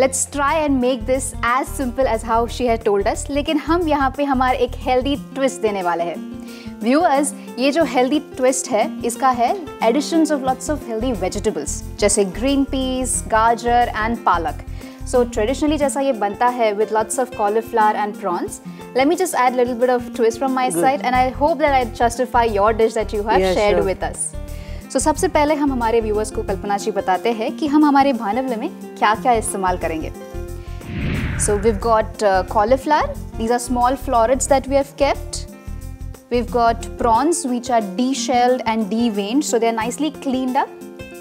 Let's try and make this as simple as how she had told us. लेकिन हम यहाँ पे हमारे एक healthy twist देने वाले हैं. Viewers, ये जो healthy twist है, इसका है additions of lots of healthy vegetables, जैसे green peas, गाजर and पालक. So traditionally जैसा ये बनता है with lots of cauliflower and prawns. Let me just add a little bit of twist from my side, and I hope that I justify your dish that you have shared with us. So सबसे पहले हम हमारे viewers को कल्पना जी बताते हैं कि हम हमारे भानवले में क्या-क्या इस्तेमाल करेंगे. So we've got cauliflower. These are small florets that we have kept. We've got prawns which are de-shelled and de-veined, so they are nicely cleaned up.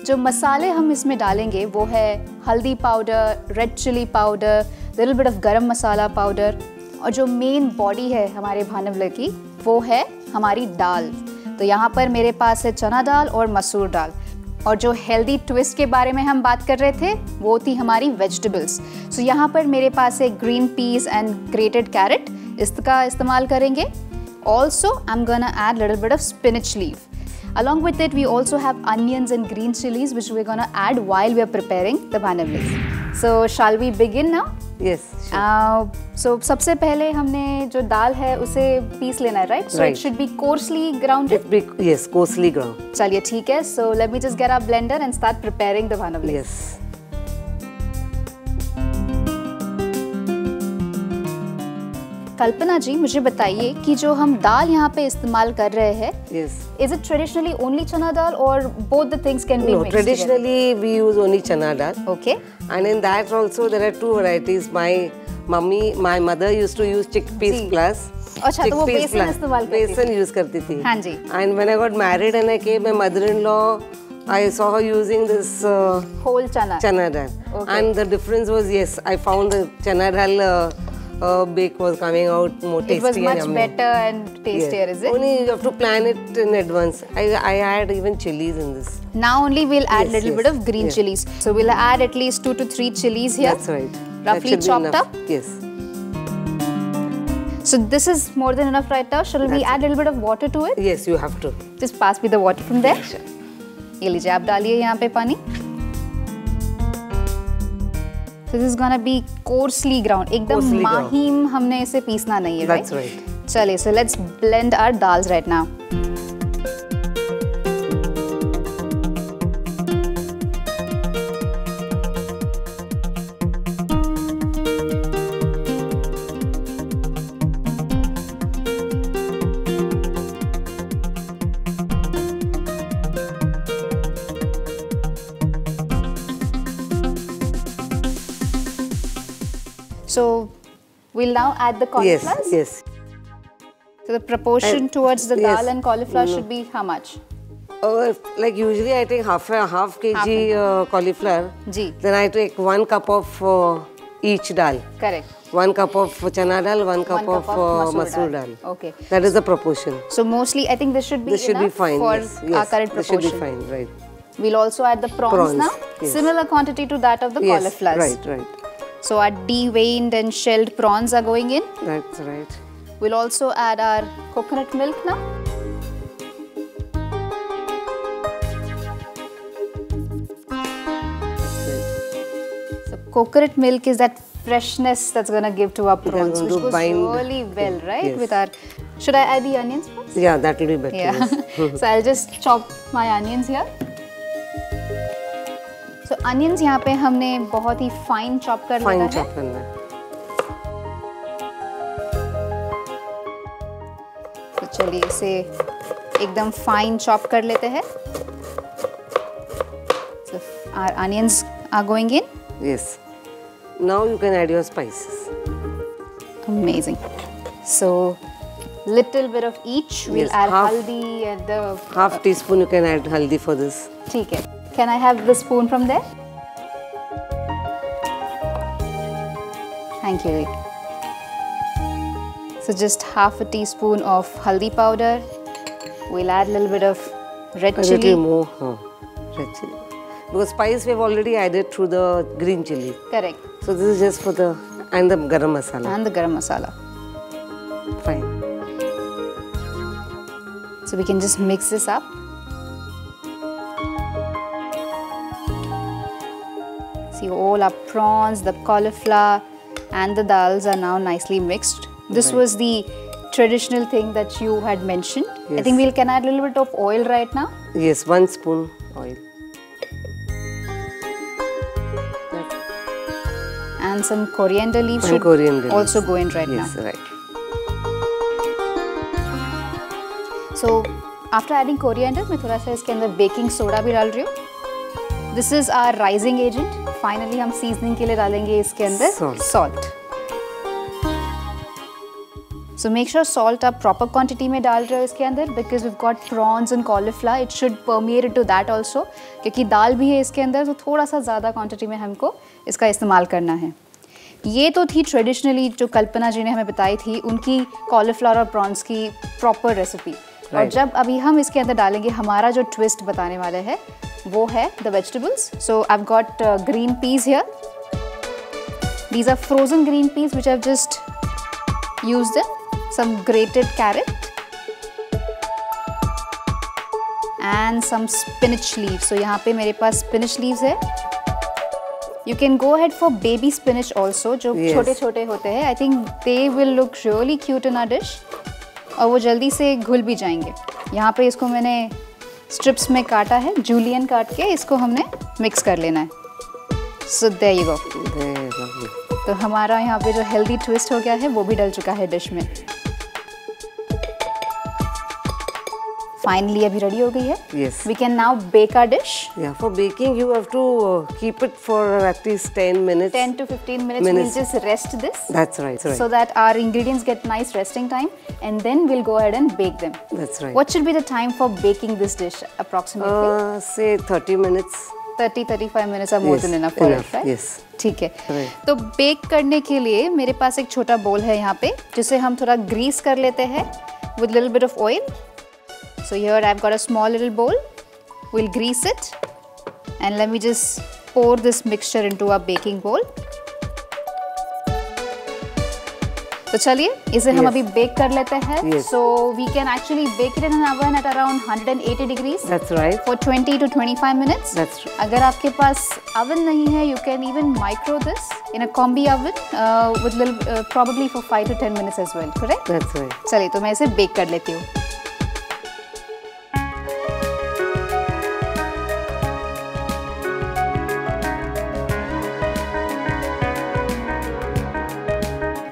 जो मसाले हम इसमें डालेंगे वो है हल्दी powder, red chilli powder, little bit of garam masala powder, और जो मेन बॉडी है हमारे भानवले की वो है हमारी दाल. तो यहाँ पर मेरे पास है चना दाल और मसूर दाल. और जो हेल्दी ट्विस्ट के बारे में हम बात कर रहे थे वो थी हमारी वेजिटेबल्स. सो यहाँ पर मेरे पास है green peas and grated carrot, इसका इस्तेमाल करेंगे. Also I am gonna add little bit of spinach leaf. Along with it, we also have onions and green chilies, which we're gonna add while we are preparing the bhanavlis. So, shall we begin now? Yes. Sure. So, सबसे पहले हमने जो दाल है उसे piece लेना है, right? So it should be coarsely grounded. Yes, coarsely ground. चलिए ठीक है. So let me just get our blender and start preparing the bhanavlis. Yes. कल्पना जी, मुझे बताइए कि जो हम दाल यहाँ पे इस्तेमाल कर रहे हैं, is it traditionally only chana dal or both the things can be mixed? No, traditionally we use only chana dal. Okay. And in that also there are two varieties. My mother used to use chickpeas plus. अच्छा, तो वो बेसन इस्तेमाल करती थी. बेसन use करती थी. हाँ जी. And when I got married and I came, my mother-in-law, I saw her using this whole chana dal. Okay. And the difference was, yes, I found the chana dal bake was coming out more tasty. It was much better and tastier, is it? Only you have to plan it in advance. I add even chilies in this. Now only we'll add a little bit of green chilies. So we'll add at least 2 to 3 chilies here. That's right. Roughly chopped up. Yes. So this is more than enough right now. Shall we add a little bit of water to it? Yes, you have to. Just pass me the water from there. Sure. ये लीजिए, आप डालिए यहाँ पे पानी. So this is gonna be coarsely ground. एकदम माहीम हमने इसे पीसना नहीं है, right? That's right. चलिए, so let's blend our dals right now. So we'll now add the cauliflower. Yes. So the proportion towards the dal and cauliflower should be how much? Like usually I take half kg cauliflower. Ji. Then I take 1 cup of each dal. Correct. 1 cup of chana dal, 1 cup of masoor dal. Okay. That is the proportion. So mostly I think this should be enough fine, for yes. our current proportion. This should be fine, right. We'll also add the prawns now. Yes. Similar quantity to that of the cauliflowers. Right. So our de-veined and shelled prawns are going in. That's right. We'll also add our coconut milk now. So coconut milk is that freshness that's gonna give to our prawns, which goes really well, right? Yes. With our. Should I add the onions first? Yeah, that will be better. Yeah. Yes. So I'll just chop my onions here. So onions यहाँ पे हमने बहुत ही fine chop कर लेना है. Fine chop करना है. तो चलिए इसे एकदम फाइन चॉप कर लेते हैं. So our onions are going in. Yes. Now you can add your spices. Amazing. So little bit of each. We'll add haldi and the half teaspoon you can add haldi for this. ठीक है. Can I have the spoon from there? Thank you. So just half a teaspoon of haldi powder. We'll add a little bit of red chili. A little more red chili. Because spice we have already added through the green chili. Correct. So this is just for the and the garam masala. And the garam masala. Fine. So we can just mix this up. See, all our prawns, the cauliflower and the dals are now nicely mixed. This was the traditional thing that you had mentioned. I think we can add a little bit of oil right now. Yes, 1 spoon oil. And some coriander leaves should also go in right now. Yes, right. So after adding coriander, मैं थोड़ा सा इसके अंदर baking soda भी डाल रही हूँ. This is our rising agent. Finally हम seasoning के लिए डालेंगे इसके अंदर salt. So make sure salt आप proper quantity में डाल रहे हो इसके अंदर because we've got prawns and cauliflower. It should permeate into that also. क्योंकि दाल भी है इसके अंदर तो थोड़ा सा ज़्यादा quantity में हमको इसका इस्तेमाल करना है. ये तो थी ट्रेडिशनली जो कल्पना जी ने हमें बताई थी उनकी cauliflower और prawns की proper recipe. और जब अभी हम इसके अंदर डालेंगे हमारा जो twist बताने वाले हैं वो है the vegetables. So I've got green peas here. These are frozen green peas which I've just used in. Some grated carrot and some spinach leaves. So यहाँ पे मेरे पास spinach leaves है. You can go ahead for baby spinach also जो छोटे-छोटे होते हैं. I think they will look really cute in our dish. और वो जल्दी से घुल भी जाएंगे. यहाँ पे इसको मैंने strips में काटा है, julienne काट के इसको हमने mix कर लेना है. So there you go. तो हमारा यहाँ पे जो healthy twist हो गया है वो भी डल चुका है dish में. Finally, अभी ready हो गई है. Yes. We can now bake our dish. Yeah, for baking you have to keep it for at least 10 minutes. 10 to 15 minutes. We'll just rest this. That's right. So that our ingredients get nice resting time, and then we'll go ahead and bake them. That's right. What should be the time for baking this dish approximately? Say 30 minutes. 30-35 minutes are more than enough for it, right? Yes. ठीक है. तो bake करने के लिए मेरे पास एक छोटा bowl है यहाँ पे जिसे हम थोड़ा grease कर लेते हैं with little bit of oil. So here I've got a small little bowl. We'll grease it and let me just pour this mixture into our baking bowl. तो चलिए इसे हम अभी bake कर लेते हैं. So we can actually bake it in an oven at around 180 degrees. That's right. For 20 to 25 minutes. That's right. अगर आपके पास oven नहीं है, you can even micro this in a combi oven with little probably for 5 to 10 minutes as well. Correct? That's right. चलिए तो मैं इसे bake कर लेती हूँ.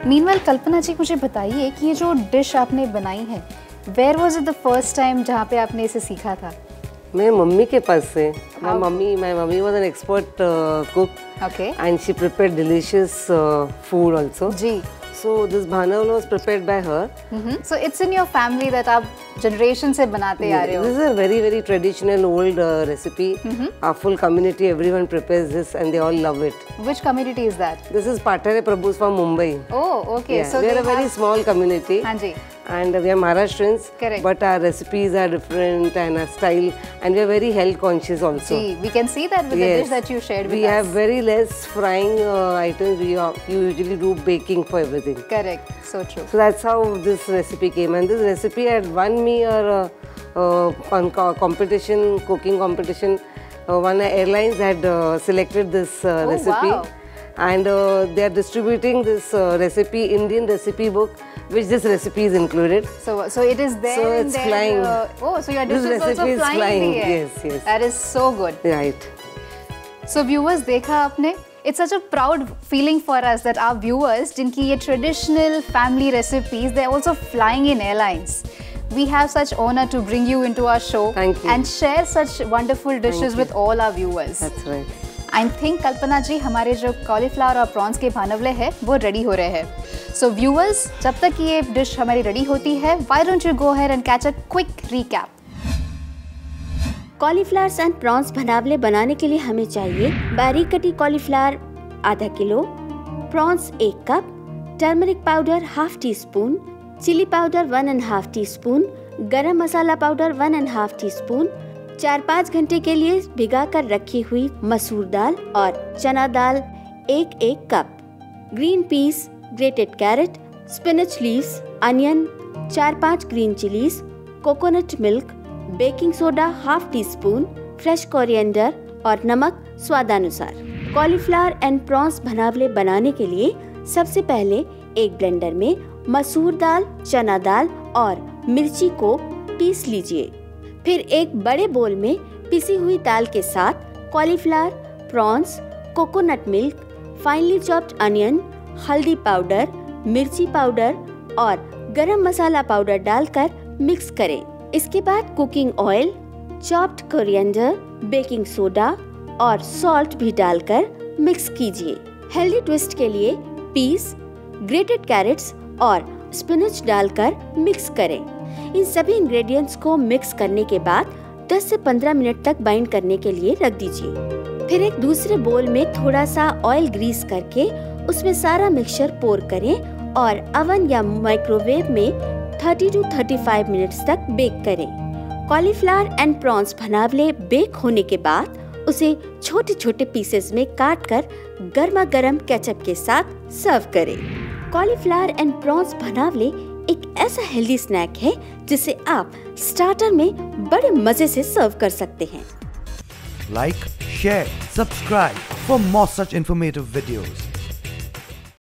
मीनवाइल कल्पना जी मुझे बताइए कि ये जो डिश आपने बनाई है where was it the first time जहाँ पे आपने इसे सीखा था? मैं मम्मी के पास से. My mummy was an expert cook. Okay. And she prepared delicious food also. Ji. So this bhanavla was prepared by her. So it's in your family that आप generation से बनाते आ रहे हो. This is a very very traditional old recipe. Our full community, everyone prepares this and they all love it. Which community is that? This is Patare Prabhus from Mumbai. Oh, okay. Yeah, so we are a very small community. हाँ जी. And we are Maharashtrians. Correct. But our recipes are different and our style, and we are very health conscious also. Ji, we can see that with the dish that you shared with us. We have very less frying items. We usually do baking for everything. Correct. So true. So that's how this recipe came, and this recipe had won me a competition, cooking competition. One airlines had selected this recipe. Wow. And they are distributing this recipe, Indian recipe book, which this recipe is included. So it is there. So it's flying. So your dish is also flying in the air. Yes, yes. That is so good. Right. So viewers, देखा आपने? It's such a proud feeling for us that our viewers, जिनकी ये traditional family recipes, they're also flying in airlines. We have such honor to bring you into our show. Thank you. And share such wonderful dishes with all our viewers. That's right. I think कल्पना जी हमारे जो cauliflower और prawns के भानवले हैं वो ready हो रहे हैं. So viewers, जब तक ये dish हमारी ready होती है, why don't you go ahead and catch a quick recap? Cauliflowers and prawns भनावले बनाने के लिए हमें चाहिए बारीक कटी कॉलीफ्लावर आधा kilo, prawns 1 cup, turmeric powder half teaspoon, chilli powder 1.5 teaspoon, garam masala powder 1.5 teaspoon, 4-5 घंटे के लिए भिगा कर रखी हुई मसूर दाल और चना दाल 1 cup, green peas, grated carrot, spinach leaves, onion, 4-5 green chillies, coconut milk, baking soda half teaspoon, fresh coriander और नमक स्वादानुसार. कॉलीफ्लावर एंड प्रॉन्स भनावले बनाने के लिए सबसे पहले एक ब्लेंडर में मसूर दाल, चना दाल और मिर्ची को पीस लीजिए। फिर एक बड़े बोल में पिसी हुई दाल के साथ cauliflower, prawns, coconut milk, finally chopped onion, हल्दी पाउडर, मिर्ची पाउडर और गरम मसाला पाउडर डालकर मिक्स करें। इसके बाद cooking oil, chopped coriander, baking soda और सॉल्ट भी डालकर मिक्स कीजिए। हेल्दी ट्विस्ट के लिए पीस, ग्रेटेड कैरेट्स और स्पिनच डालकर मिक्स करें। इन सभी इंग्रेडिएंट्स को मिक्स करने के बाद 10 से 15 मिनट तक बाइंड करने के लिए रख दीजिए। फिर एक दूसरे बोल में थोड़ा सा ऑयल ग्रीस करके उसमें सारा मिक्सचर पोर करें और ओवन या माइक्रोवेव में 30 to 35 मिनट्स तक बेक करें। कॉलीफ्लावर एंड प्रॉन्स भनावले बेक होने के बाद उसे छोटे छोटे पीसेस में काटकर गर्मा गर्म केचप के साथ सर्व करें। कॉलीफ्लावर एंड प्रॉन्स भनावले एक ऐसा हेल्दी स्नैक है जिसे आप स्टार्टर में बड़े मजे से सर्व कर सकते हैं। Like, share, subscribe for more such informative videos.